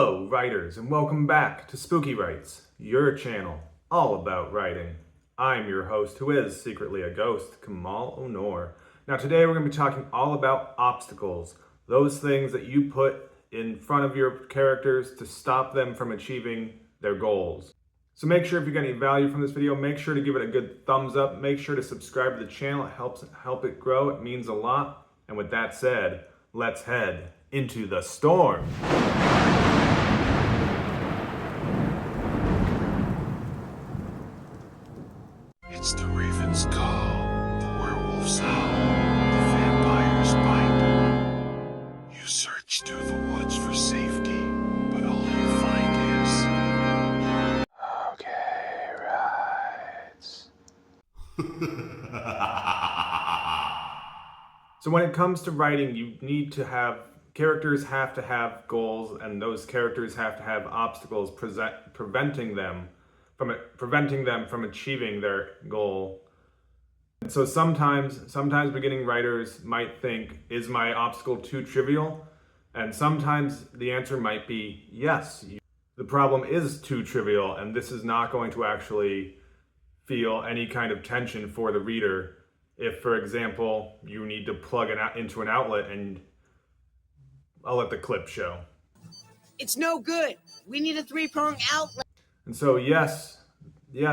Hello, writers, and welcome back to Spooky Writes, your channel all about writing. I'm your host, who is secretly a ghost, Kamal Onor. Now, today we're going to be talking all about obstacles, those things that you put in front of your characters to stop them from achieving their goals. So make sure if you get any value from this video, make sure to give it a good thumbs up. Make sure to subscribe to the channel. It helps help it grow. It means a lot. And with that said, let's head into the storm. It's the raven's call, the werewolf's howl, the vampire's bite. You search through the woods for safety, but all you find is... Okay, rights. So when it comes to writing, you need to have, characters have to have goals, and those characters have to have obstacles preventing them from achieving their goal. And so sometimes beginning writers might think, is my obstacle too trivial? And sometimes the answer might be yes. The problem is too trivial, and this is not going to actually feel any kind of tension for the reader. If, for example, you need to plug it into an outlet, and I'll let the clip show. It's no good. We need a three-prong outlet. And so, yes, you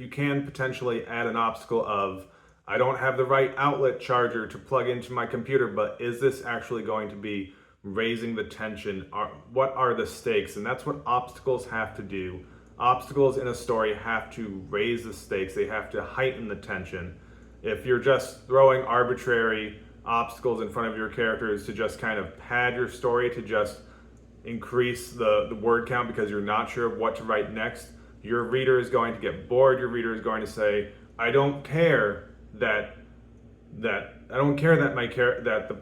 can potentially add an obstacle of, I don't have the right outlet charger to plug into my computer, but is this actually going to be raising the tension? What are the stakes? And that's what obstacles have to do. Obstacles in a story have to raise the stakes. They have to heighten the tension. If you're just throwing arbitrary obstacles in front of your characters to just kind of pad your story, to just increase the word count because you're not sure what to write next, your reader is going to get bored. Your reader is going to say, I don't care that the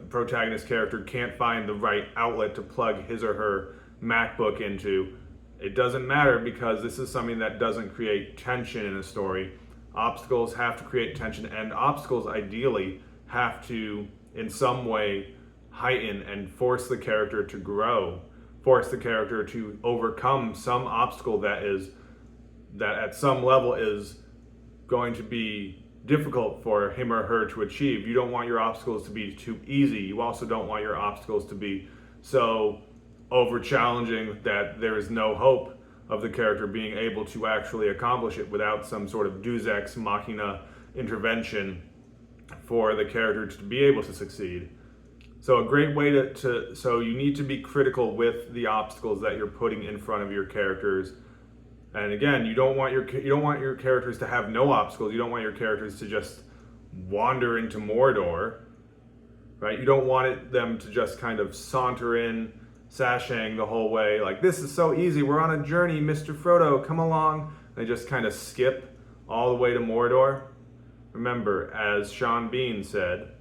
protagonist character can't find the right outlet to plug his or her MacBook into. It doesn't matter, because this is something that doesn't create tension in a story. Obstacles have to create tension, and obstacles ideally have to, in some way, heighten and force the character to grow, force the character to overcome some obstacle that at some level is going to be difficult for him or her to achieve. You don't want your obstacles to be too easy. You also don't want your obstacles to be so over challenging that there is no hope of the character being able to actually accomplish it without some sort of deus ex machina intervention for the character to be able to succeed. So a great way so you need to be critical with the obstacles that you're putting in front of your characters. And again, you don't want your characters to have no obstacles. You don't want your characters to just wander into Mordor, right? You don't want them to just kind of saunter in, sashaying the whole way, like, this is so easy, we're on a journey, Mr. Frodo, come along. They just kind of skip all the way to Mordor. Remember, as Sean Bean said,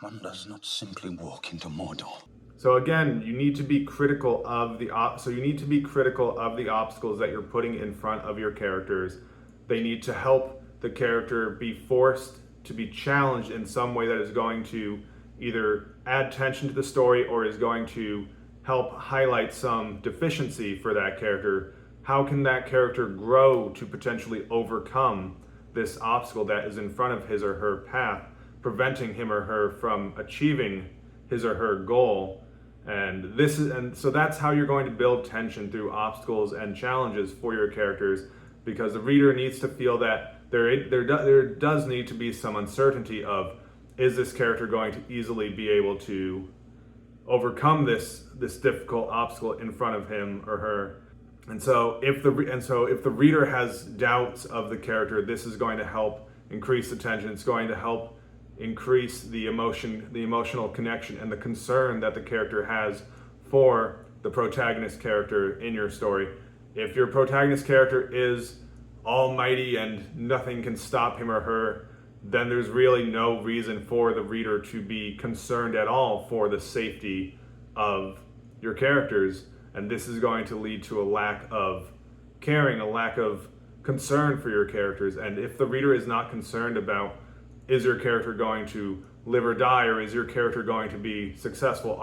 One does not simply walk into Mordor. so again, you need to be critical of the obstacles that you're putting in front of your characters. They need to help the character be forced to be challenged in some way that is going to either add tension to the story or is going to help highlight some deficiency for that character. How can that character grow to potentially overcome this obstacle that is in front of his or her path, preventing him or her from achieving his or her goal? And so that's how you're going to build tension, through obstacles and challenges for your characters, because the reader needs to feel that there does need to be some uncertainty of, is this character going to easily be able to overcome this difficult obstacle in front of him or her. And so if the reader has doubts of the character, this is going to help increase the tension. It's going to help increase the emotional connection and the concern that the character has for the protagonist character in your story. If your protagonist character is almighty and nothing can stop him or her, then there's really no reason for the reader to be concerned at all for the safety of your characters. And this is going to lead to a lack of caring, a lack of concern for your characters. And if the reader is not concerned about, is your character going to live or die, or is your character going to be successful?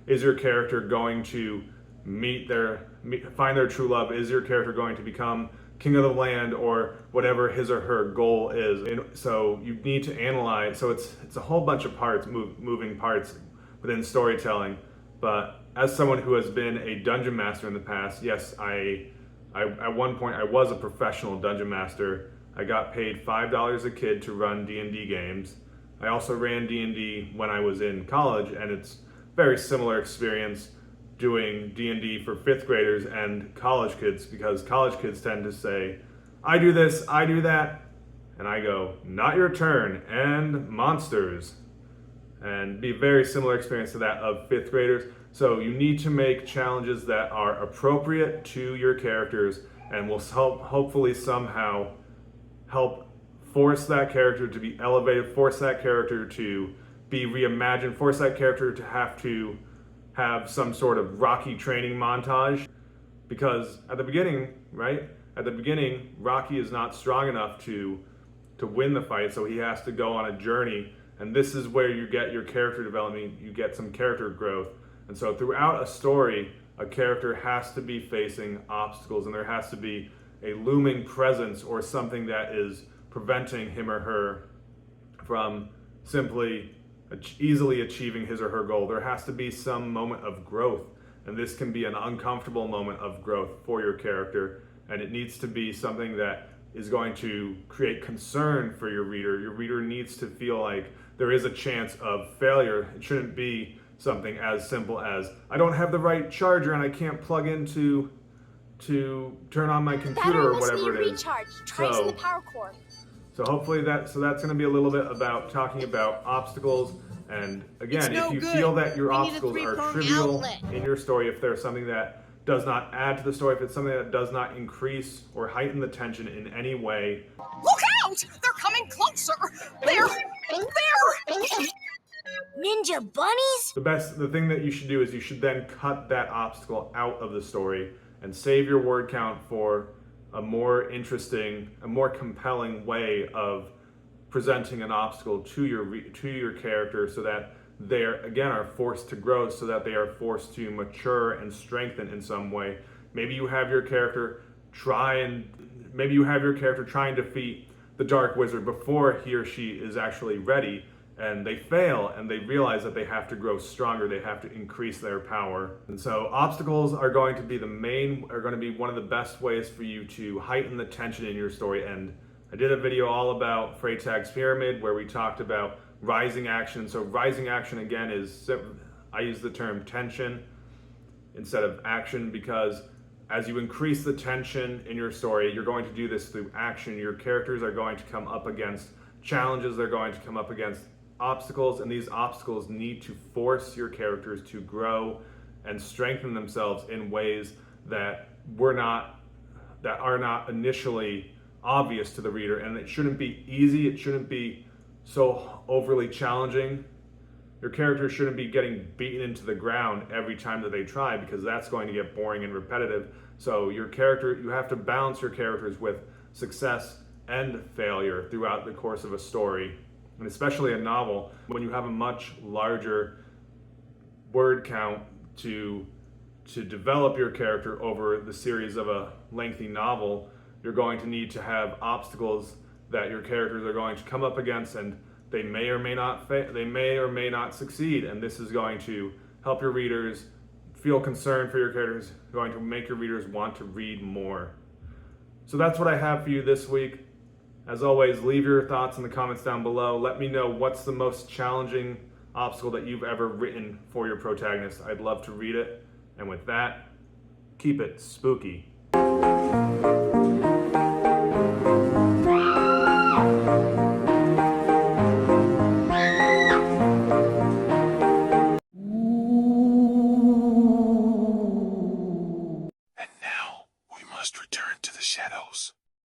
Is your character going to find their true love? Is your character going to become king of the land or whatever his or her goal is? And so you need to analyze. So it's a whole bunch of parts, moving parts within storytelling. But as someone who has been a dungeon master in the past, yes, I at one point I was a professional dungeon master. I got paid $5 a kid to run D&D games. I also ran D&D when I was in college, and it's a very similar experience doing D&D for 5th graders and college kids, because college kids tend to say, I do this, I do that, and I go, not your turn, and monsters. And be a very similar experience to that of 5th graders. So you need to make challenges that are appropriate to your characters and will hopefully somehow help force that character to be elevated, force that character to be reimagined, force that character to have some sort of Rocky training montage. Because at the beginning, right? At the beginning, Rocky is not strong enough to win the fight, so he has to go on a journey. And this is where you get your character development, you get some character growth. And so throughout a story, a character has to be facing obstacles, and there has to be a looming presence or something that is preventing him or her from simply easily achieving his or her goal. There has to be some moment of growth, and this can be an uncomfortable moment of growth for your character, and it needs to be something that is going to create concern for your reader. Your reader needs to feel like there is a chance of failure. It shouldn't be something as simple as, I don't have the right charger and I can't plug into to turn on my computer or whatever it is. Try the power cord. So hopefully that's going to be a little bit about talking about obstacles. And again, if you feel that your obstacles are trivial in your story, if there's something that does not add to the story, if it's something that does not increase or heighten the tension in any way. Look out! They're coming closer! They're Ninja bunnies? The thing that you should do is you should then cut that obstacle out of the story and save your word count for a more interesting, a more compelling way of presenting an obstacle to your character, so that they are forced to grow, so that they are forced to mature and strengthen in some way. Maybe you have your character try and defeat the Dark Wizard before he or she is actually ready, and they fail, and they realize that they have to grow stronger, they have to increase their power. And so obstacles are going to be one of the best ways for you to heighten the tension in your story. And I did a video all about Freytag's Pyramid where we talked about rising action. So rising action, again, I use the term tension instead of action, because as you increase the tension in your story, you're going to do this through action. Your characters are going to come up against challenges, they're going to come up against obstacles, and these obstacles need to force your characters to grow and strengthen themselves in ways that are not initially obvious to the reader. And it shouldn't be easy, it shouldn't be so overly challenging. Your characters shouldn't be getting beaten into the ground every time that they try, because that's going to get boring and repetitive. So you have to balance your characters with success and failure throughout the course of a story. And especially a novel, when you have a much larger word count to develop your character over the series of a lengthy novel, you're going to need to have obstacles that your characters are going to come up against, and they may or may not succeed. And this is going to help your readers feel concerned for your characters, going to make your readers want to read more. So that's what I have for you this week. As always, leave your thoughts in the comments down below. Let me know what's the most challenging obstacle that you've ever written for your protagonist. I'd love to read it. And with that, keep it spooky.